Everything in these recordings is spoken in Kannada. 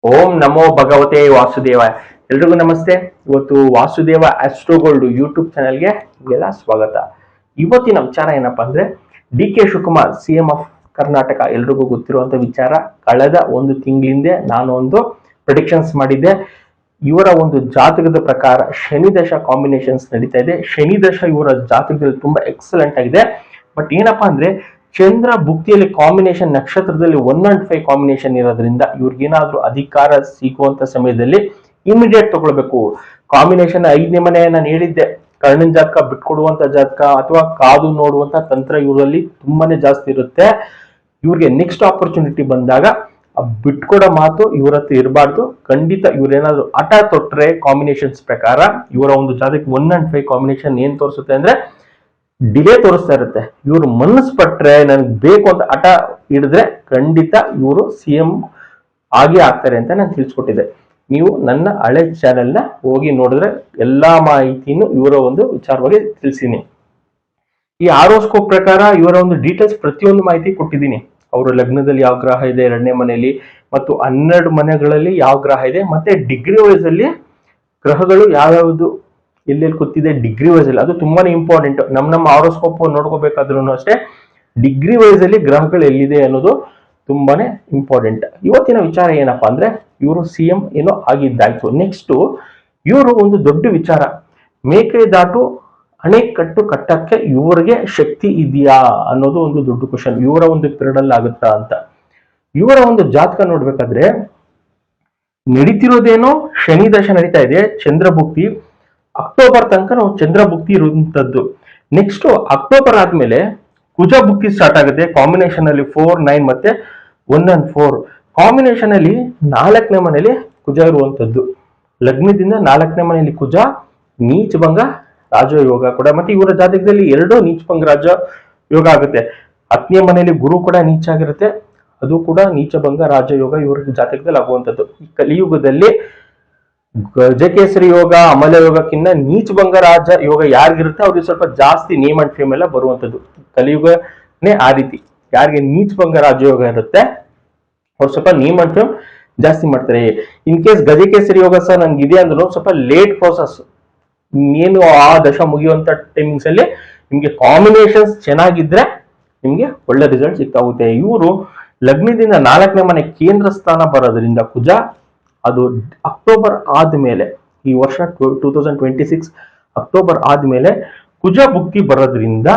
ಓಂ ನಮೋ ಭಗವತೆ ವಾಸುದೇವಾಯ. ಎಲ್ರಿಗೂ ನಮಸ್ತೆ. ಇವತ್ತು ವಾಸುದೇವ ಆಸ್ಟ್ರೋಗೋಲ್ಡ್ ಯೂಟ್ಯೂಬ್ ಚಾನೆಲ್ಗೆ ನಿಮಗೆಲ್ಲ ಸ್ವಾಗತ. ಇವತ್ತಿನ ವಿಚಾರ ಏನಪ್ಪಾ ಅಂದ್ರೆ ಡಿ.ಕೆ. Shivakumar CM of Karnataka. ಎಲ್ರಿಗೂ ಗೊತ್ತಿರುವಂತ ವಿಚಾರ. ಕಳೆದ ಒಂದು ತಿಂಗಳಿಂದ ನಾನು ಒಂದು ಪ್ರೆಡಿಕ್ಷನ್ಸ್ ಮಾಡಿದ್ದೆ. ಇವರ ಒಂದು ಜಾತಕದ ಪ್ರಕಾರ ಶನಿ ದಶ ಕಾಂಬಿನೇಷನ್ಸ್ ನಡೀತಾ ಇದೆ. ಶನಿ ದಶ ಇವರ ಜಾತಕದಲ್ಲಿ ತುಂಬಾ ಎಕ್ಸಲೆಂಟ್ ಆಗಿದೆ. ಬಟ್ ಏನಪ್ಪಾ ಅಂದ್ರೆ ಚಂದ್ರ ಭುಕ್ತಿಯಲ್ಲಿ ಕಾಂಬಿನೇಷನ್ ನಕ್ಷತ್ರದಲ್ಲಿ 1 and 5 ಕಾಂಬಿನೇಷನ್ ಇರೋದ್ರಿಂದ ಇವ್ರಿಗೇನಾದ್ರೂ ಅಧಿಕಾರ ಸಿಗುವಂತ ಸಮಯದಲ್ಲಿ ಇಮಿಡಿಯೇಟ್ ತಗೊಳ್ಬೇಕು. ಕಾಂಬಿನೇಷನ್ 5ನೇ ಮನೆ ನಾನು ಹೇಳಿದ್ದೆ, ಕರ್ಣನ್ ಜಾತಕ ಬಿಟ್ಕೊಡುವಂತ ಜಾತಕ ಅಥವಾ ಕಾದು ನೋಡುವಂತ ತಂತ್ರ ಇವರಲ್ಲಿ ತುಂಬಾನೇ ಜಾಸ್ತಿ ಇರುತ್ತೆ. ಇವ್ರಿಗೆ ನೆಕ್ಸ್ಟ್ ಆಪರ್ಚುನಿಟಿ ಬಂದಾಗ ಬಿಟ್ಕೊಡೋ ಮಾತು ಇವ್ರ ಹತ್ರ ಇರಬಾರ್ದು. ಖಂಡಿತ ಇವ್ರೇನಾದ್ರು ಹಠ ತೊಟ್ರೆ ಕಾಂಬಿನೇಷನ್ಸ್ ಪ್ರಕಾರ ಇವರ ಒಂದು ಜಾತಕ 1 and 5 ಕಾಂಬಿನೇಷನ್ ಏನ್ ತೋರಿಸುತ್ತೆ ಅಂದ್ರೆ ಡಿಲೇ ತೋರಿಸ್ತಾ ಇರುತ್ತೆ. ಇವ್ರು ಮನಸ್ಸು ಪಟ್ರೆ ನನ್ಗೆ ಬೇಕು ಅಂತ ಹಠ ಹಿಡಿದ್ರೆ ಖಂಡಿತ ಇವರು ಸಿಎಂ ಆಗೇ ಆಗ್ತಾರೆ ಅಂತ ನಾನು ತಿಳಿಸ್ಕೊಟ್ಟಿದ್ದೆ. ನೀವು ನನ್ನ ಹಳೆ ಚಾನೆಲ್ನ ಹೋಗಿ ನೋಡಿದ್ರೆ ಎಲ್ಲಾ ಮಾಹಿತಿನೂ ಇವರ ಒಂದು ವಿಚಾರವಾಗಿ ತಿಳಿಸಿನಿ. ಈ ಆರೋಸ್ಕೋಪ್ ಪ್ರಕಾರ ಇವರ ಒಂದು ಡೀಟೇಲ್ಸ್ ಪ್ರತಿಯೊಂದು ಮಾಹಿತಿ ಕೊಟ್ಟಿದ್ದೀನಿ. ಅವರ ಲಗ್ನದಲ್ಲಿ ಯಾವ ಗ್ರಹ ಇದೆ 2ನೇ ಮನೆಯಲ್ಲಿ, ಮತ್ತು 12 ಮನೆಗಳಲ್ಲಿ ಯಾವ ಗ್ರಹ ಇದೆ, ಮತ್ತೆ ಡಿಗ್ರಿ ವೈಸ್ ಅಲ್ಲಿ ಗ್ರಹಗಳು ಯಾವ್ಯಾವುದು ಎಲ್ಲೆಲ್ಲಿ ಕೂತಿದೆ ಡಿಗ್ರಿ ವೈಸ್ ಅಲ್ಲಿ. ಅದು ತುಂಬಾನೇ ಇಂಪಾರ್ಟೆಂಟ್. ನಮ್ಮ ಆರೋಸ್ಕೋಪ್ ನೋಡ್ಕೋಬೇಕಾದ್ರೂ ಅಷ್ಟೇ ಡಿಗ್ರಿ ವೈಸ್ ಅಲ್ಲಿ ಗ್ರಹಗಳು ಎಲ್ಲಿದೆ ಅನ್ನೋದು ತುಂಬಾನೇ ಇಂಪಾರ್ಟೆಂಟ್. ಇವತ್ತಿನ ವಿಚಾರ ಏನಪ್ಪಾ ಅಂದ್ರೆ ಇವರು ಸಿಎಂ ಏನೋ ಆಗಿದ್ದಾಯ್ತು. ನೆಕ್ಸ್ಟ್ ಇವರು ಒಂದು ದೊಡ್ಡ ವಿಚಾರ, ಮೇಕೆದಾಟು ಅಣೆಕಟ್ಟು ಕಟ್ಟಕ್ಕೆ ಇವರಿಗೆ ಶಕ್ತಿ ಇದೆಯಾ ಅನ್ನೋದು ಒಂದು ದೊಡ್ಡ ಕ್ವಶನ್. ಇವರ ಒಂದು ಪೀರಿಯಡ್ ಅಲ್ಲಿ ಆಗುತ್ತಾ ಅಂತ. ಇವರ ಒಂದು ಜಾತಕ ನೋಡ್ಬೇಕಾದ್ರೆ ನಡೀತಿರೋದೇನೋ ಶನಿ ದಶ ನಡೀತಾ ಇದೆ, ಚಂದ್ರಭುಕ್ತಿ. ಅಕ್ಟೋಬರ್ ತನಕ ನಾವು ಚಂದ್ರಭುಕ್ತಿ ಇರುವಂತದ್ದು. ನೆಕ್ಸ್ಟ್ ಅಕ್ಟೋಬರ್ ಆದ್ಮೇಲೆ ಕುಜ ಭುಕ್ತಿ ಸ್ಟಾರ್ಟ್ ಆಗುತ್ತೆ. ಕಾಂಬಿನೇಷನ್ ಅಲ್ಲಿ 4, 9 ಮತ್ತೆ 1 and 4 ಕಾಂಬಿನೇಷನ್ ಅಲ್ಲಿ 4ನೇ ಮನೆಯಲ್ಲಿ ಕುಜ ಇರುವಂತದ್ದು. ಲಗ್ನದಿಂದ 4ನೇ ಮನೆಯಲ್ಲಿ ಕುಜ ನೀಚಭಂಗ ರಾಜಯೋಗ ಕೂಡ. ಮತ್ತೆ ಇವರ ಜಾತಕದಲ್ಲಿ 2 ನೀಚಭಂಗ ರಾಜ ಯೋಗ ಆಗುತ್ತೆ. 10ನೇ ಮನೆಯಲ್ಲಿ ಗುರು ಕೂಡ ನೀಚ ಆಗಿರುತ್ತೆ, ಅದು ಕೂಡ ನೀಚಭಂಗ ರಾಜಯೋಗ ಇವರ ಜಾತಕದಲ್ಲಿ ಆಗುವಂತದ್ದು. ಈ ಕಲಿಯುಗದಲ್ಲಿ ಗಜಕೇಸರಿ ಯೋಗ ಅಮಲ ಯೋಗಕ್ಕಿಂತ ನೀಚಭಂಗ ರಾಜ ಯೋಗ ಯಾರಿಗಿರುತ್ತೆ ಅವ್ರಿಗೆ ಸ್ವಲ್ಪ ಜಾಸ್ತಿ ನೇಮ್ ಅಂಡ್ ಫೇಮ್ ಎಲ್ಲ ಬರುವಂತದ್ದು. ಕಲಿಯುಗನೇ ಆ ರೀತಿ. ಯಾರಿಗೆ ನೀಚಭಂಗ ರಾಜಯೋಗ ಇರುತ್ತೆ ಅವ್ರು ಸ್ವಲ್ಪ ನೇಮ್ ಅಂಡ್ ಫೇಮ್ ಜಾಸ್ತಿ ಮಾಡ್ತಾರೆ. ಇನ್ ಕೇಸ್ ಗಜಕೇಸರಿ ಯೋಗ ಸಹ ನನ್ಗೆ ಇದೆ ಅಂದ್ರೂ ಸ್ವಲ್ಪ ಲೇಟ್ ಪ್ರೋಸೆಸ್. ಏನು ಆ ದಶ ಮುಗಿಯುವಂತ ಟೈಮಿಂಗ್ಸ್ ಅಲ್ಲಿ ನಿಮ್ಗೆ ಕಾಂಬಿನೇಷನ್ಸ್ ಚೆನ್ನಾಗಿದ್ರೆ ನಿಮ್ಗೆ ಒಳ್ಳೆ ರಿಸಲ್ಟ್ ಸಿಗ್ತಾ ಹೋಗುತ್ತೆ. ಇವರು ಲಗ್ನದಿಂದ 4ನೇ ಮನೆ ಕೇಂದ್ರ ಸ್ಥಾನ ಬರೋದ್ರಿಂದ ಕುಜ, ಅದು ಅಕ್ಟೋಬರ್ ಆದ್ಮೇಲೆ ಈ ವರ್ಷ 2026 ಅಕ್ಟೋಬರ್ ಆದ್ಮೇಲೆ ಕುಜ ಭುಕ್ತಿ ಬರೋದ್ರಿಂದ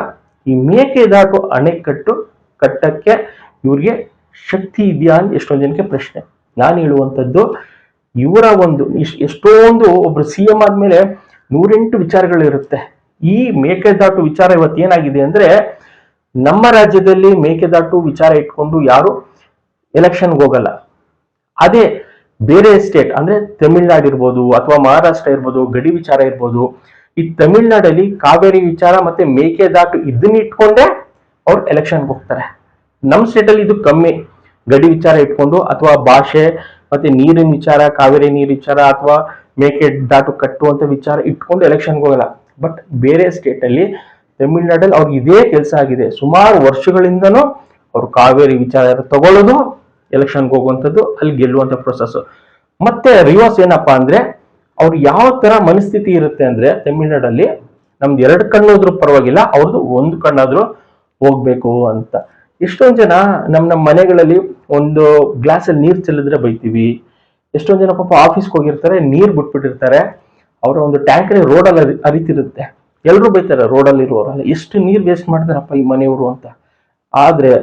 ಈ ಮೇಕೆದಾಟು ಅಣೆಕಟ್ಟು ಕಟ್ಟಕ್ಕೆ ಇವ್ರಿಗೆ ಶಕ್ತಿ ಇದೆಯಾ ಅಂತ ಎಷ್ಟೊಂದು ಜನಕ್ಕೆ ಪ್ರಶ್ನೆ. ನಾನು ಹೇಳುವಂತದ್ದು ಇವರ ಒಂದು ಎಷ್ಟೊಂದು ಒಬ್ರು ಸಿಎಂ ಆದ್ಮೇಲೆ 108 ವಿಚಾರಗಳಿರುತ್ತೆ. ಈ ಮೇಕೆದಾಟು ವಿಚಾರ ಇವತ್ತು ಏನಾಗಿದೆ ಅಂದ್ರೆ ನಮ್ಮ ರಾಜ್ಯದಲ್ಲಿ ಮೇಕೆದಾಟು ವಿಚಾರ ಇಟ್ಕೊಂಡು ಯಾರು ಎಲೆಕ್ಷನ್ಗೆ ಹೋಗಲ್ಲ. ಅದೇ ಬೇರೆ ಸ್ಟೇಟ್ ಅಂದ್ರೆ ತಮಿಳ್ನಾಡು ಇರ್ಬೋದು ಅಥವಾ ಮಹಾರಾಷ್ಟ್ರ ಇರ್ಬೋದು, ಗಡಿ ವಿಚಾರ ಇರ್ಬೋದು. ಈ ತಮಿಳ್ನಾಡಲ್ಲಿ ಕಾವೇರಿ ವಿಚಾರ ಮತ್ತೆ ಮೇಕೆದಾಟು ಇದನ್ನ ಇಟ್ಕೊಂಡೆ ಅವ್ರು ಎಲೆಕ್ಷನ್ಗೆ ಹೋಗ್ತಾರೆ. ನಮ್ಮ ಸ್ಟೇಟ್ ಅಲ್ಲಿ ಇದು ಕಮ್ಮಿ. ಗಡಿ ವಿಚಾರ ಇಟ್ಕೊಂಡು ಅಥವಾ ಭಾಷೆ ಮತ್ತೆ ನೀರಿನ ವಿಚಾರ, ಕಾವೇರಿ ನೀರು ವಿಚಾರ ಅಥವಾ ಮೇಕೆದಾಟು ಕಟ್ಟುವಂತ ವಿಚಾರ ಇಟ್ಕೊಂಡು ಎಲೆಕ್ಷನ್ಗೆ ಹೋಗಲ್ಲ. ಬಟ್ ಬೇರೆ ಸ್ಟೇಟ್ ಅಲ್ಲಿ ತಮಿಳ್ನಾಡಲ್ಲಿ ಅವ್ರಿಗೆ ಇದೇ ಕೆಲಸ ಆಗಿದೆ. ಸುಮಾರು ವರ್ಷಗಳಿಂದನೂ ಅವ್ರು ಕಾವೇರಿ ವಿಚಾರ ತಗೊಳ್ಳೋದು, ಎಲೆಕ್ಷನ್ಗೆ ಹೋಗುವಂಥದ್ದು, ಅಲ್ಲಿ ಗೆಲ್ಲುವಂತ ಪ್ರೊಸೆಸ್. ಮತ್ತೆ ರಿವರ್ಸ್ ಏನಪ್ಪಾ ಅಂದ್ರೆ ಅವ್ರು ಯಾವ ತರ ಮನಸ್ಥಿತಿ ಇರುತ್ತೆ ಅಂದ್ರೆ ತಮಿಳ್ನಾಡಲ್ಲಿ ನಮ್ದು 2 ಕಣ್ಣೋದ್ರೂ ಪರವಾಗಿಲ್ಲ, ಅವ್ರದ್ದು 1 ಕಣ್ಣಾದ್ರೂ ಹೋಗ್ಬೇಕು ಅಂತ. ಎಷ್ಟೊಂದ್ ಜನ ನಮ್ಮ ಮನೆಗಳಲ್ಲಿ ಒಂದು ಗ್ಲಾಸ್ ಅಲ್ಲಿ ನೀರ್ ಚೆಲ್ಲಿದ್ರೆ ಬೈತೀವಿ. ಎಷ್ಟೊಂದ್ ಜನ ಪಾಪ ಆಫೀಸ್ಗೆ ಹೋಗಿರ್ತಾರೆ, ನೀರ್ ಬಿಟ್ಬಿಟ್ಟಿರ್ತಾರೆ, ಅವರ ಒಂದು ಟ್ಯಾಂಕರ್ ರೋಡಲ್ಲಿ ಹರಿತಿರುತ್ತೆ. ಎಲ್ರು ಬೈತಾರೆ ರೋಡಲ್ಲಿ ಇರುವವರಲ್ಲ, ಎಷ್ಟು ನೀರ್ ವೇಸ್ಟ್ ಮಾಡ್ತಾರಪ್ಪ ಈ ಮನೆಯವರು ಅಂತ. ಆದ್ರೆ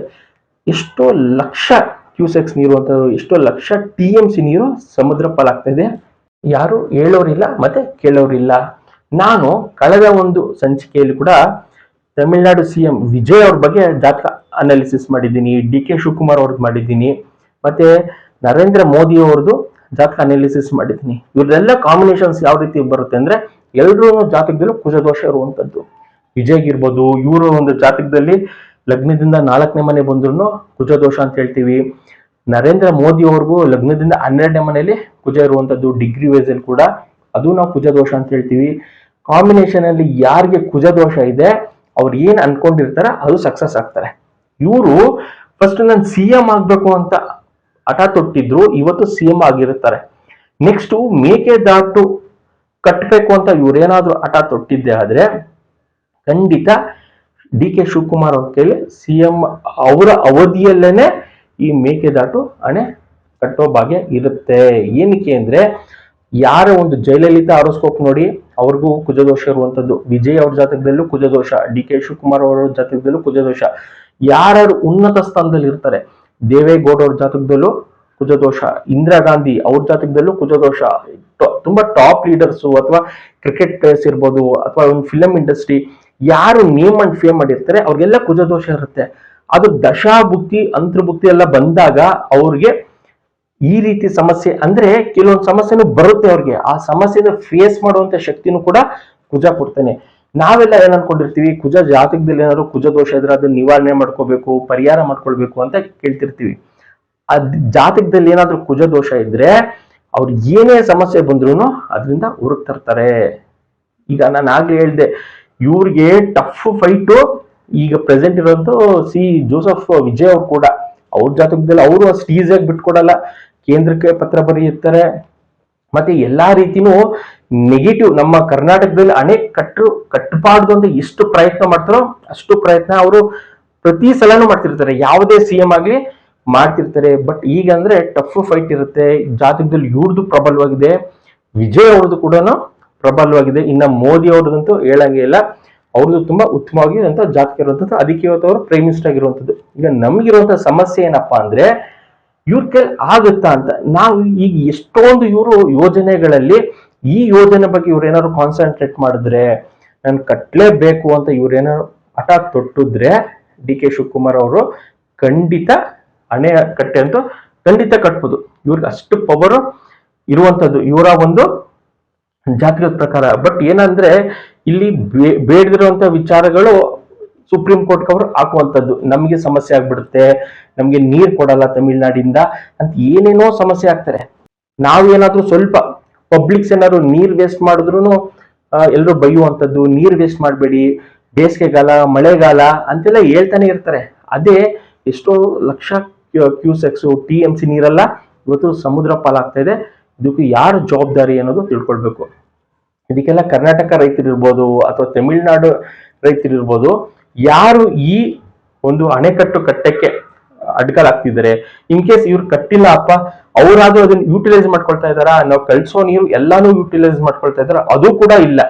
ಎಷ್ಟೋ ಲಕ್ಷ ಕ್ಯೂಸೆಕ್ಸ್ ನೀರು ಅಂತ, ಎಷ್ಟೋ ಲಕ್ಷ TMC ನೀರು ಸಮುದ್ರ ಪಾಲಾಗ್ತಾ ಇದೆ. ಯಾರು ಹೇಳೋರಿಲ್ಲ ಮತ್ತೆ ಕೇಳೋರಿಲ್ಲ. ನಾನು ಕಳೆದ ಒಂದು ಸಂಚಿಕೆಯಲ್ಲಿ ಕೂಡ ತಮಿಳ್ನಾಡು ಸಿಎಂ ವಿಜಯ್ ಅವ್ರ ಬಗ್ಗೆ ಜಾತಕ ಅನಾಲಿಸಿಸ್ ಮಾಡಿದ್ದೀನಿ, ಡಿ.ಕೆ. ಶಿವಕುಮಾರ್ ಅವ್ರದ್ದು ಮಾಡಿದ್ದೀನಿ, ಮತ್ತೆ ನರೇಂದ್ರ ಮೋದಿ ಅವ್ರದ್ದು ಜಾತಕ ಅನಾಲಿಸಿಸ್ ಮಾಡಿದ್ದೀನಿ. ಇವ್ರದೆಲ್ಲ ಕಾಂಬಿನೇಷನ್ಸ್ ಯಾವ ರೀತಿ ಬರುತ್ತೆ ಅಂದ್ರೆ ಎಲ್ರೂ ಜಾತಕದಲ್ಲೂ ಕುಜದೋಷ ಇರುವಂತದ್ದು. ವಿಜಯ್ ಇರ್ಬೋದು, ಇವರು ಒಂದು ಜಾತಕದಲ್ಲಿ ಲಗ್ನದಿಂದ 4ನೇ ಮನೆ ಬಂದ್ರು ಕುಜದೋಷ ಅಂತ ಹೇಳ್ತೀವಿ. ನರೇಂದ್ರ ಮೋದಿ ಅವ್ರಿಗೂ ಲಗ್ನದಿಂದ 12ನೇ ಮನೆಯಲ್ಲಿ ಕುಜ ಇರುವಂತದ್ದು, ಡಿಗ್ರಿ ವೈಸ್ ಅಲ್ಲಿ ಕೂಡ ಅದು ನಾವು ಕುಜದೋಷ ಅಂತ ಹೇಳ್ತೀವಿ. ಕಾಂಬಿನೇಷನ್ ಅಲ್ಲಿ ಯಾರಿಗೆ ಕುಜದೋಷ ಇದೆ ಅವ್ರು ಏನ್ ಅನ್ಕೊಂಡಿರ್ತಾರೆ ಅದು ಸಕ್ಸಸ್ ಆಗ್ತಾರೆ. ಇವರು ಫಸ್ಟ್ ನಾನು ಸಿಎಂ ಆಗ್ಬೇಕು ಅಂತ ಹಠ ತೊಟ್ಟಿದ್ರು ಇವತ್ತು ಸಿಎಂ ಆಗಿರುತ್ತಾರೆ. ನೆಕ್ಸ್ಟ್ ಮೇಕೆದಾಟು ಕಟ್ಟಬೇಕು ಅಂತ ಇವ್ರೇನಾದ್ರೂ ಹಠ ತೊಟ್ಟಿದ್ದೆ ಆದ್ರೆ ಖಂಡಿತ ಡಿ ಕೆ ಶಿವಕುಮಾರ್ ಅವ್ರ ಕೈಲಿ ಸಿಎಂ ಅವರ ಅವಧಿಯಲ್ಲೇನೆ ಈ ಮೇಕೆದಾಟು ಅಣೆ ಕಟ್ಟೋ ಭಾಗ್ಯ ಇರುತ್ತೆ. ಏನಕ್ಕೆ ಅಂದ್ರೆ ಯಾರ ಒಂದು ಜಯಲಲಿತಾ ಆರೋಸ್ಕೋಪ್ ನೋಡಿ ಅವ್ರಿಗೂ ಕುಜದೋಷ ಇರುವಂತದ್ದು, ವಿಜಯ್ ಅವ್ರ ಜಾತಕದಲ್ಲೂ ಕುಜದೋಷ, ಡಿ ಕೆ ಶಿವಕುಮಾರ್ ಅವರ ಜಾತಕದಲ್ಲೂ ಕುಜದೋಷ. ಯಾರು ಉನ್ನತ ಸ್ಥಾನದಲ್ಲಿ ಇರ್ತಾರೆ, ದೇವೇಗೌಡ ಅವ್ರ ಜಾತಕದಲ್ಲೂ ಕುಜದೋಷ, ಇಂದಿರಾ ಗಾಂಧಿ ಅವ್ರ ಜಾತಕದಲ್ಲೂ ಕುಜದೋಷ, ತುಂಬಾ ಟಾಪ್ ಲೀಡರ್ಸು ಅಥವಾ ಕ್ರಿಕೆಟ್ ಪ್ಲೇಯರ್ಸ್ ಇರ್ಬೋದು ಅಥವಾ ಒಂದು ಫಿಲಂ ಇಂಡಸ್ಟ್ರಿ ಯಾರು ನೇಮ್ ಅಂಡ್ ಫೇಮ್ ಮಾಡಿರ್ತಾರೆ ಅವ್ರಿಗೆಲ್ಲ ಕುಜದೋಷ ಇರುತ್ತೆ. ಅದು ದಶಾಭುಕ್ತಿ ಅಂತರ್ಭುಕ್ತಿ ಎಲ್ಲ ಬಂದಾಗ ಅವ್ರಿಗೆ ಈ ರೀತಿ ಸಮಸ್ಯೆ ಅಂದ್ರೆ ಕೆಲವೊಂದು ಸಮಸ್ಯೆನೂ ಬರುತ್ತೆ ಅವ್ರಿಗೆ. ಆ ಸಮಸ್ಯೆನ ಫೇಸ್ ಮಾಡುವಂತ ಶಕ್ತಿನೂ ಕೂಡ ಕುಜ ಕೊಡ್ತಾನೆ. ನಾವೆಲ್ಲ ಏನ್ ಅನ್ಕೊಂಡಿರ್ತೀವಿ, ಕುಜ ಜಾತಕದಲ್ಲಿ ಏನಾದ್ರು ಕುಜ ದೋಷ ಇದ್ರೆ ಅದನ್ನ ನಿವಾರಣೆ ಮಾಡ್ಕೋಬೇಕು, ಪರಿಹಾರ ಮಾಡ್ಕೊಳ್ಬೇಕು ಅಂತ ಕೇಳ್ತಿರ್ತೀವಿ. ಜಾತಕದಲ್ಲಿ ಏನಾದ್ರೂ ಕುಜ ದೋಷ ಇದ್ರೆ ಅವ್ರು ಏನೇ ಸಮಸ್ಯೆ ಬಂದ್ರು ಅದರಿಂದ ಹೊರಗ್ ತರ್ತಾರೆ. ಈಗ ನಾನು ಆಗ್ಲೇ ಹೇಳ್ದೆ, ಇವ್ರಿಗೆ ಟಫ್ ಫೈಟು ಈಗ ಪ್ರೆಸೆಂಟ್ ಇರೋದು ಜೋಸೆಫ್ ವಿಜಯ್ ಅವ್ರು ಕೂಡ. ಅವ್ರ ಜಾತಕದಲ್ಲಿ ಅವರು ಅಷ್ಟು ಈಸಿಯಾಗಿ ಬಿಟ್ಕೊಡಲ್ಲ, ಕೇಂದ್ರಕ್ಕೆ ಪತ್ರ ಬರೆಯುತ್ತಾರೆ. ಮತ್ತೆ ಎಲ್ಲಾ ರೀತಿನೂ ನೆಗೆಟಿವ್ ನಮ್ಮ ಕರ್ನಾಟಕದಲ್ಲಿ ಅಣೆ ಕಟ್ಟಬಾರ್ದು ಅಂತ ಎಷ್ಟು ಪ್ರಯತ್ನ ಮಾಡ್ತಾರೋ ಅಷ್ಟು ಪ್ರಯತ್ನ ಅವರು ಪ್ರತಿ ಸಲನೂ ಮಾಡ್ತಿರ್ತಾರೆ, ಯಾವುದೇ ಸಿಎಂ ಆಗ್ಲಿ ಮಾಡ್ತಿರ್ತಾರೆ. ಬಟ್ ಈಗ ಅಂದ್ರೆ ಟಫ್ ಫೈಟ್ ಇರುತ್ತೆ. ಜಾತಕದಲ್ಲಿ ಇವ್ರದ್ದು ಪ್ರಬಲವಾಗಿದೆ, ವಿಜಯ್ ಅವ್ರದ್ದು ಕೂಡ ಪ್ರಬಲವಾಗಿದೆ. ಇನ್ನ ಮೋದಿ ಅವ್ರದಂತೂ ಹೇಳಂಗೆ ಇಲ್ಲ, ಅವ್ರದ್ದು ತುಂಬಾ ಉತ್ತಮವಾಗಿ ಅಂತ ಜಾತಕ ಇರುವಂತದ್ದು. ಅದಕ್ಕೆ ಇವತ್ತು ಅವರು ಪ್ರೈಮ್ ಮಿನಿಸ್ಟರ್ ಆಗಿರುವಂತದ್ದು. ಈಗ ನಮ್ಗಿರುವಂತಹ ಸಮಸ್ಯೆ ಏನಪ್ಪಾ ಅಂದ್ರೆ ಇವ್ರ ಕೈಲಿ ಆಗುತ್ತಾ ಅಂತ. ನಾವು ಈಗ ಎಷ್ಟೊಂದು ಇವರು ಯೋಜನೆಗಳಲ್ಲಿ ಈ ಯೋಜನೆ ಬಗ್ಗೆ ಇವ್ರೇನಾದ್ರು ಕಾನ್ಸಂಟ್ರೇಟ್ ಮಾಡಿದ್ರೆ, ನಾನು ಕಟ್ಲೇಬೇಕು ಅಂತ ಇವ್ರೇನಾದ್ರು ಹಠ ತೊಟ್ಟಿದ್ರೆ ಡಿ ಕೆ ಶಿವಕುಮಾರ್ ಅವರು ಖಂಡಿತ ಅಣೆ ಕಟ್ಟೆ ಅಂತೂ ಖಂಡಿತ ಕಟ್ಬೋದು. ಇವ್ರಿಗೆ ಅಷ್ಟು ಪವರ್ ಇರುವಂತದ್ದು ಇವರ ಒಂದು ಜಾತಕದ ಪ್ರಕಾರ. ಬಟ್ ಏನಂದ್ರೆ ಇಲ್ಲಿ ಬೇಡದಿರುವಂತ ವಿಚಾರಗಳು ಸುಪ್ರೀಂ ಕೋರ್ಟ್ ಅವರು ಹಾಕುವಂತದ್ದು. ನಮ್ಗೆ ಸಮಸ್ಯೆ ಆಗ್ಬಿಡುತ್ತೆ, ನಮ್ಗೆ ನೀರ್ ಕೊಡಲ್ಲ ತಮಿಳ್ನಾಡಿಂದ ಅಂತ ಏನೇನೋ ಸಮಸ್ಯೆ ಆಗ್ತಾರೆ. ನಾವೇನಾದ್ರೂ ಸ್ವಲ್ಪ ಪಬ್ಲಿಕ್ಸ್ ಏನಾದ್ರು ನೀರ್ ವೇಸ್ಟ್ ಮಾಡಿದ್ರು ಎಲ್ಲರೂ ಬೈಯುವಂತದ್ದು, ನೀರ್ ವೇಸ್ಟ್ ಮಾಡಬೇಡಿ, ಬೇಸಿಗೆಗಾಲ ಮಳೆಗಾಲ ಅಂತೆಲ್ಲ ಹೇಳ್ತಾನೆ ಇರ್ತಾರೆ. ಅದೇ ಎಷ್ಟೋ ಲಕ್ಷ ಕ್ಯೂಸೆಕ್ಸ್ TMC ನೀರೆಲ್ಲ ಇವತ್ತು ಸಮುದ್ರ ಪಾಲಾಗ್ತಾ ಇದೆ. ಇದಕ್ಕೆ ಯಾರು ಜವಾಬ್ದಾರಿ ಅನ್ನೋದು ತಿಳ್ಕೊಳ್ಬೇಕು. ಇದಕ್ಕೆಲ್ಲ ಕರ್ನಾಟಕ ರೈತರಿರ್ಬೋದು ಅಥವಾ ತಮಿಳ್ನಾಡು ರೈತರಿರ್ಬೋದು, ಯಾರು ಈ ಒಂದು ಅಣೆಕಟ್ಟು ಕಟ್ಟಕ್ಕೆ ಅಡ್ಕಲಾಗ್ತಿದ್ದಾರೆ. ಇನ್ ಕೇಸ್ ಇವ್ರು ಕಟ್ಟಿಲ್ಲ ಅಪ್ಪ, ಅವರಾದ್ರೂ ಅದನ್ನ ಯೂಟಿಲೈಸ್ ಮಾಡ್ಕೊಳ್ತಾ ಇದಾರ, ನಾವು ಕಳ್ಸೋ ನೀರು ಎಲ್ಲಾನು ಯೂಟಿಲೈಸ್ ಮಾಡ್ಕೊಳ್ತಾ ಇದಾರ, ಅದು ಕೂಡ ಇಲ್ಲ.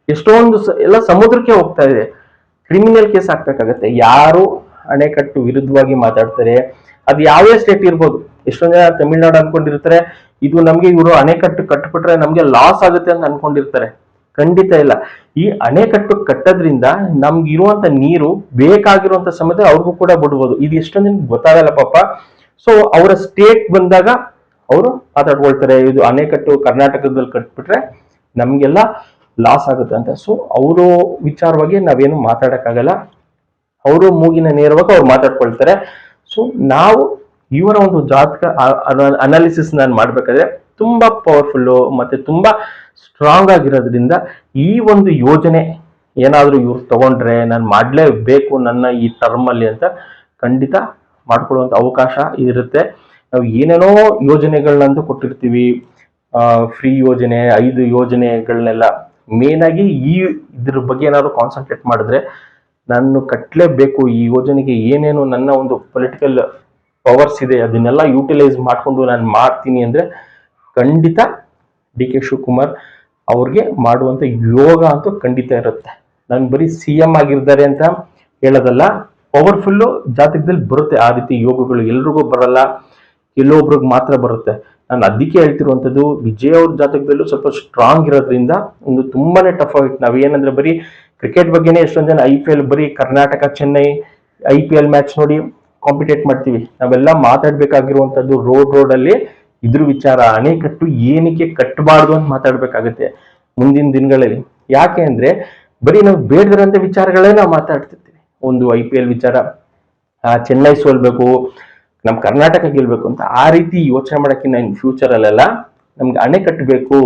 ಎಷ್ಟೊಂದು ಎಲ್ಲ ಸಮುದ್ರಕ್ಕೆ ಹೋಗ್ತಾ ಇದೆ. ಕ್ರಿಮಿನಲ್ ಕೇಸ್ ಹಾಕ್ಬೇಕಾಗತ್ತೆ ಯಾರು ಅಣೆಕಟ್ಟು ವಿರುದ್ಧವಾಗಿ ಮಾತಾಡ್ತಾರೆ. ಅದು ಯಾವೇ ಸ್ಟೇಟ್ ಇರ್ಬೋದು. ಎಷ್ಟೊಂದ್ ಜನ ತಮಿಳ್ನಾಡು ಅನ್ಕೊಂಡಿರ್ತಾರೆ ಇದು ನಮ್ಗೆ ಇವರು ಅಣೆಕಟ್ಟು ಕಟ್ಬಿಟ್ರೆ ನಮ್ಗೆ ಲಾಸ್ ಆಗುತ್ತೆ ಅಂತ ಅನ್ಕೊಂಡಿರ್ತಾರೆ. ಖಂಡಿತ ಇಲ್ಲ. ಈ ಅಣೆಕಟ್ಟು ಕಟ್ಟೋದ್ರಿಂದ ನಮ್ಗೆ ಇರುವಂತ ನೀರು ಬೇಕಾಗಿರುವಂತ ಸಮಯದಲ್ಲಿ ಅವ್ರಿಗೂ ಕೂಡ ಬಿಡ್ಬೋದು. ಇದು ಎಷ್ಟೊಂದ್ ಜನ ಗೊತ್ತಾಗಲ್ಲ ಪಾಪ. ಸೊ ಅವರ ಸ್ಟೇಟ್ ಬಂದಾಗ ಅವರು ಮಾತಾಡ್ಕೊಳ್ತಾರೆ, ಇದು ಅಣೆಕಟ್ಟು ಕರ್ನಾಟಕದಲ್ಲಿ ಕಟ್ಬಿಟ್ರೆ ನಮ್ಗೆಲ್ಲ ಲಾಸ್ ಆಗುತ್ತೆ ಅಂತ. ಸೊ ಅವರು ವಿಚಾರವಾಗಿ ನಾವೇನು ಮಾತಾಡಕ್ಕಾಗಲ್ಲ, ಅವರು ಮೂಗಿನ ನೇರವಾಗಿ ಅವ್ರು ಮಾತಾಡ್ಕೊಳ್ತಾರೆ. ಸೊ ನಾವು ಇವರ ಒಂದು ಜಾತಕ ಅನಾಲಿಸಿಸ್ ನಾನು ಮಾಡ್ಬೇಕಾದ್ರೆ ತುಂಬಾ ಪವರ್ಫುಲ್ಲು ಮತ್ತೆ ತುಂಬಾ ಸ್ಟ್ರಾಂಗ್ ಆಗಿರೋದ್ರಿಂದ ಈ ಒಂದು ಯೋಜನೆ ಏನಾದ್ರೂ ಇವ್ರು ತಗೊಂಡ್ರೆ ನಾನು ಮಾಡ್ಲೇಬೇಕು ನನ್ನ ಈ ಟರ್ಮ್ ಅಲ್ಲಿ ಅಂತ ಖಂಡಿತ ಮಾಡ್ಕೊಳ್ಳುವಂತ ಅವಕಾಶ ಇರುತ್ತೆ. ನಾವು ಏನೇನೋ ಯೋಜನೆಗಳನ್ನಂತೂ ಕೊಟ್ಟಿರ್ತೀವಿ, ಫ್ರೀ ಯೋಜನೆ 5 ಯೋಜನೆಗಳನ್ನೆಲ್ಲ. ಮೇನ್ ಆಗಿ ಇದ್ರ ಬಗ್ಗೆ ಏನಾದ್ರು ಕಾನ್ಸಂಟ್ರೇಟ್ ಮಾಡಿದ್ರೆ ನಾನು ಕಟ್ಟಲೇಬೇಕು ಈ ಯೋಜನೆಗೆ, ಏನೇನು ನನ್ನ ಒಂದು ಪೊಲಿಟಿಕಲ್ ಪವರ್ಸ್ ಇದೆ ಅದನ್ನೆಲ್ಲ ಯೂಟಿಲೈಸ್ ಮಾಡ್ಕೊಂಡು ನಾನು ಮಾಡ್ತೀನಿ ಅಂದ್ರೆ ಖಂಡಿತ ಡಿ ಕೆ ಶಿವಕುಮಾರ್ ಅವ್ರಿಗೆ ಮಾಡುವಂತ ಯೋಗ ಅಂತೂ ಖಂಡಿತ ಇರುತ್ತೆ. ನಾನು ಬರೀ CM ಆಗಿರ್ತಾರೆ ಅಂತ ಹೇಳೋದಲ್ಲ, ಪವರ್ಫುಲ್ಲು ಜಾತಕದಲ್ಲಿ ಬರುತ್ತೆ ಆ ರೀತಿ ಯೋಗಗಳು. ಎಲ್ರಿಗೂ ಬರಲ್ಲ, ಕೆಲವೊಬ್ರಿಗೆ ಮಾತ್ರ ಬರುತ್ತೆ. ನಾನು ಅದಕ್ಕೆ ಹೇಳ್ತಿರುವಂತದ್ದು ವಿಜಯ್ ಅವ್ರ ಜಾತಕದಲ್ಲೂ ಸ್ವಲ್ಪ ಸ್ಟ್ರಾಂಗ್ ಇರೋದ್ರಿಂದ ಒಂದು ತುಂಬಾನೇ ಟಫ್ ಆಗಿತ್ತು. ನಾವೇನಂದ್ರೆ ಬರೀ ಕ್ರಿಕೆಟ್ ಬಗ್ಗೆನೇ ಎಷ್ಟೊಂದ್ ಜನ IPL ಬರೀ ಕರ್ನಾಟಕ ಚೆನ್ನೈ IPL ಮ್ಯಾಚ್ ನೋಡಿ ಕಾಂಪಿಟೇಟ್ ಮಾಡ್ತೀವಿ. ನಾವೆಲ್ಲ ಮಾತಾಡ್ಬೇಕಾಗಿರುವಂತದ್ದು ರೋಡ್ ಅಲ್ಲಿ ಇದ್ರ ವಿಚಾರ, ಅಣೆಕಟ್ಟು ಏನಕ್ಕೆ ಕಟ್ಟಬಾರ್ದು ಅಂತ ಮಾತಾಡ್ಬೇಕಾಗತ್ತೆ ಮುಂದಿನ ದಿನಗಳಲ್ಲಿ. ಯಾಕೆ ಅಂದ್ರೆ ಬರೀ ನಾವು ಬೇಡದಿರಂತ ವಿಚಾರಗಳೇ ನಾವು ಮಾತಾಡ್ತಿರ್ತೀವಿ. ಒಂದು IPL ವಿಚಾರ, ಚೆನ್ನೈ ಸೋಲ್ಬೇಕು, ನಮ್ ಕರ್ನಾಟಕ ಗೆಲ್ಬೇಕು ಅಂತ ಆ ರೀತಿ ಯೋಚನೆ ಮಾಡಕ್ಕಿಂತ ಇನ್ ಫ್ಯೂಚರ್ ಅಲ್ಲೆಲ್ಲ ನಮ್ಗೆ ಅಣೆ ಕಟ್ಟಬೇಕು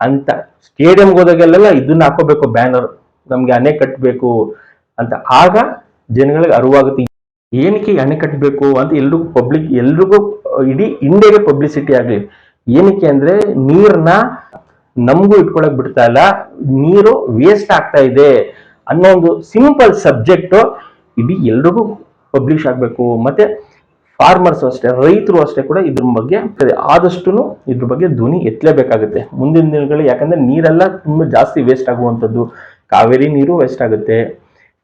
ಅಂತ ಸ್ಟೇಡಿಯಂಗೆ ಹೋದಾಗೆಲ್ಲ ಇದನ್ನ ಹಾಕೋಬೇಕು ಬ್ಯಾನರ್, ನಮ್ಗೆ ಅಣೆ ಕಟ್ಟಬೇಕು ಅಂತ. ಆಗ ಜನಗಳಿಗೆ ಅರಿವಾಗುತ್ತೆ ಏನಕ್ಕೆ ಅಣೆ ಕಟ್ಟಬೇಕು ಅಂತ. ಎಲ್ರಿಗೂ ಇಡೀ ಇಂಡಿಯಾಗೆ ಪಬ್ಲಿಸಿಟಿ ಆಗಲಿ. ಏನಕ್ಕೆ ಅಂದ್ರೆ ನೀರ್ನ ನಮಗೂ ಇಟ್ಕೊಳಕ್ ಬಿಡ್ತಾ ಇಲ್ಲ, ನೀರು ವೇಸ್ಟ್ ಆಗ್ತಾ ಇದೆ ಅನ್ನೋ ಒಂದು ಸಿಂಪಲ್ ಸಬ್ಜೆಕ್ಟ್ ಇಡೀ ಎಲ್ರಿಗೂ ಪಬ್ಲಿಷ್ ಆಗ್ಬೇಕು. ಮತ್ತೆ ಫಾರ್ಮರ್ಸ್ ಅಷ್ಟೇ, ರೈತರು ಅಷ್ಟೇ ಕೂಡ ಇದ್ರ ಬಗ್ಗೆ ಆದಷ್ಟು ಇದ್ರ ಬಗ್ಗೆ ಧ್ವನಿ ಎತ್ತಲೇಬೇಕಾಗುತ್ತೆ ಮುಂದಿನ ದಿನಗಳು. ಯಾಕಂದ್ರೆ ನೀರೆಲ್ಲ ತುಂಬಾ ಜಾಸ್ತಿ ವೇಸ್ಟ್ ಆಗುವಂಥದ್ದು. ಕಾವೇರಿ ನೀರು ವೇಸ್ಟ್ ಆಗುತ್ತೆ,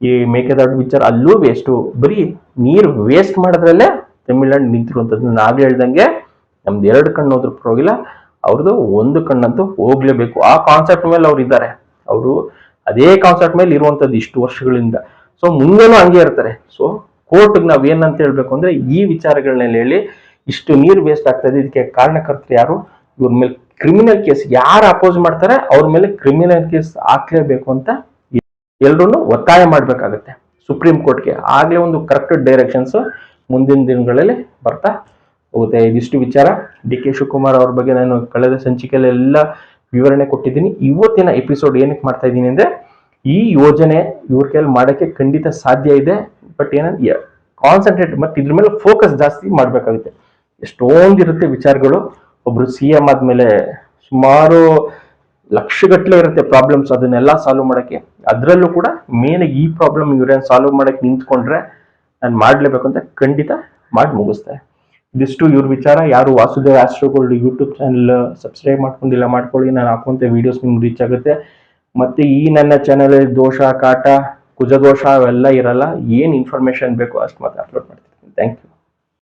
ಈ ಮೇಕೆದಾಟು ವಿಚಾರ ಅಲ್ಲೂ ವೇಸ್ಟು. ಬರೀ ನೀರು ವೇಸ್ಟ್ ಮಾಡೋದ್ರಲ್ಲೇ ತಮಿಳ್ನಾಡು ನಿಂತಿರುವಂಥದ್ದು. ನಾನು ಹೇಳ್ದಂಗೆ ನಮ್ದು 2 ಕಣ್ಣು ಹೋದ್ರೂ ಪರವಾಗಿಲ್ಲ, ಅವ್ರದ್ದು 1 ಕಣ್ಣಂತೂ ಹೋಗ್ಲೇಬೇಕು. ಆ ಕಾನ್ಸೆಪ್ಟ್ ಮೇಲೆ ಅವ್ರು ಇದ್ದಾರೆ, ಅವರು ಅದೇ ಕಾನ್ಸೆಪ್ಟ್ ಮೇಲೆ ಇರುವಂತದ್ದು ಇಷ್ಟು ವರ್ಷಗಳಿಂದ. ಸೊ ಮುಂದೆನೂ ಹಂಗೆ ಇರ್ತಾರೆ. ಸೊ ಕೋರ್ಟ್ಗೆ ನಾವ್ ಏನಂತ ಹೇಳ್ಬೇಕು ಅಂದ್ರೆ, ಈ ವಿಚಾರಗಳನ್ನೆಲ್ಲ ಹೇಳಿ ಇಷ್ಟು ನೀರು ವೇಸ್ಟ್ ಆಗ್ತಾ ಇದೆ, ಇದಕ್ಕೆ ಕಾರಣಕರ್ತರು ಯಾರು, ಇವ್ರ ಮೇಲೆ ಕ್ರಿಮಿನಲ್ ಕೇಸ್ ಯಾರು ಅಪೋಸ್ ಮಾಡ್ತಾರೆ ಅವ್ರ ಮೇಲೆ ಕ್ರಿಮಿನಲ್ ಕೇಸ್ ಹಾಕ್ಲೇಬೇಕು ಅಂತ ಎಲ್ರು ಒತ್ತಾಯ ಮಾಡ್ಬೇಕಾಗತ್ತೆ ಸುಪ್ರೀಂ ಕೋರ್ಟ್ಗೆ. ಆಗ್ಲೇ ಒಂದು ಕರೆಕ್ಟ್ ಡೈರೆಕ್ಷನ್ಸ್ ಮುಂದಿನ ದಿನಗಳಲ್ಲಿ ಬರ್ತಾ ಹೋಗುತ್ತೆ. ಇದಿಷ್ಟು ವಿಚಾರ. ಡಿ ಕೆ ಶಿವಕುಮಾರ್ ಅವ್ರ ಬಗ್ಗೆ ನಾನು ಕಳೆದ ಸಂಚಿಕೆಯಲ್ಲಿ ಎಲ್ಲ ವಿವರಣೆ ಕೊಟ್ಟಿದ್ದೀನಿ. ಇವತ್ತಿನ ಎಪಿಸೋಡ್ ಏನಕ್ಕೆ ಮಾಡ್ತಾ ಇದ್ದೀನಿ ಅಂದ್ರೆ, ಈ ಯೋಜನೆ ಇವ್ರ ಕೈಯಲ್ಲಿ ಮಾಡಕ್ಕೆ ಖಂಡಿತ ಸಾಧ್ಯ ಇದೆ. ಬಟ್ ಏನಂದ್ರೆ ಕಾನ್ಸಂಟ್ರೇಟ್ ಮತ್ತೆ ಇದ್ರ ಮೇಲೆ ಫೋಕಸ್ ಜಾಸ್ತಿ ಮಾಡ್ಬೇಕಾಗುತ್ತೆ. ಎಷ್ಟೊಂದಿರುತ್ತೆ ವಿಚಾರಗಳು. ಒಬ್ರು CM ಆದ್ಮೇಲೆ ಸುಮಾರು ಲಕ್ಷಗಟ್ಟಲೆ ಇರುತ್ತೆ ಪ್ರಾಬ್ಲಮ್ಸ್, ಅದನ್ನೆಲ್ಲ ಸಾಲ್ವ್ ಮಾಡಕ್ಕೆ. ಅದರಲ್ಲೂ ಕೂಡ ಮೇನ್ ಈ ಪ್ರಾಬ್ಲಮ್ ಇವ್ರೇನ್ ಸಾಲ್ವ್ ಮಾಡಕ್ಕೆ ನಿಂತ್ಕೊಂಡ್ರೆ ನಾನು ಮಾಡ್ಲೇಬೇಕು ಅಂತ ಖಂಡಿತ ಮಾಡಿ ಮುಗಿಸ್ತಾರೆ. ಇದಿಷ್ಟು ಇವ್ರ ವಿಚಾರ. ಯಾರು ವಾಸುದೇವ್ ಆಸ್ಟ್ರೋಗೋಲ್ಡ್ ಯೂಟ್ಯೂಬ್ ಚಾನಲ್ ಸಬ್ಸ್ಕ್ರೈಬ್ ಮಾಡ್ಕೊಂಡಿಲ್ಲ ಮಾಡ್ಕೊಳ್ಳಿ, ನಾನು ಹಾಕುವಂತ ವಿಡಿಯೋಸ್ ನಿಮ್ಗೆ ರೀಚ್ ಆಗುತ್ತೆ. ಮತ್ತೆ ಈ ನನ್ನ ಚಾನಲ್ ದೋಷ, ಕಾಟ, ಕುಜದೋಷ ಅವೆಲ್ಲ ಇರಲ್ಲ. ಏನ್ ಇನ್ಫಾರ್ಮೇಶನ್ ಬೇಕು ಅಷ್ಟು ಮಾತ್ರ ಅಪ್ಲೋಡ್ ಮಾಡ್ತೀನಿ. Thank you.